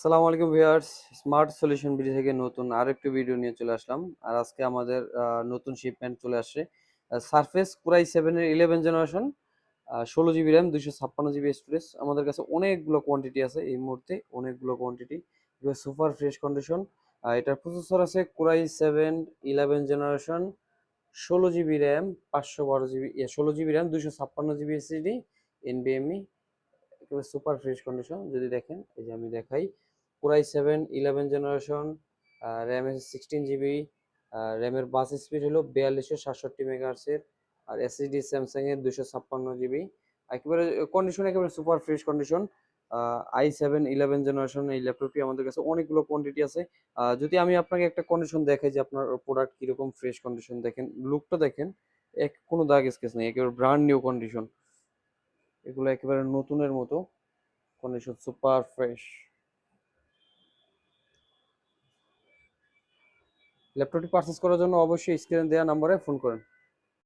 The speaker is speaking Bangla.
আসসালামু আলাইকুম ভিউয়ার্স, স্মার্ট সলিউশন বিডি থেকে নতুন আরেকটি ভিডিও নিয়ে চলে আসলাম। আর আজকে আমাদের নতুন শিপমেন্ট চলে আসছে। সারফেস কুরাই 7 এর 11 generation, 16 GB RAM, 256 GB storage. আমাদের কাছে অনেকগুলো কোয়ান্টিটি আছে এই মুহূর্তে, অনেকগুলো কোয়ান্টিটি। এগুলো সুপার ফ্রেশ কন্ডিশন। এটার প্রসেসর আছে core i 7 11 generation, 16 GB RAM, 512 GB, 16 GB RAM, 256 GB SSD, এনবিএমই। একেবারে সুপার ফ্রেশ কন্ডিশন। যদি দেখেন, এই যে আমি দেখাই, কোরাই 7 11 জেনারেশন, র্যাম আছে 16 জিবি, র্যামের বাস স্পিড হলো 4267 মেগাহার্সের, আর এসএসডি স্যামসাং এর 256 জিবি। একেবারে কন্ডিশন একেবারে super fresh condition. i7 11 generation এই ল্যাপটপটি আমাদের কাছে অনেকগুলো কোয়ান্টিটি আছে। যদি আমি আপনাকে একটা কন্ডিশন দেখাই যে আপনার প্রোডাক্ট কিরকম ফ্রেশ কন্ডিশন, দেখেন লুকটা দেখেন, কোনো দাগ স্কেচ নেই, একেবারে ব্র্যান্ড নিউ কন্ডিশন। এগুলো একেবারে নতুনের মতো কন্ডিশন, সুপার ফ্রেশ। ল্যাপটপটি পারচেজ করার জন্য অবশ্যই স্ক্রিনে দেওয়া নাম্বারে ফোন করেন।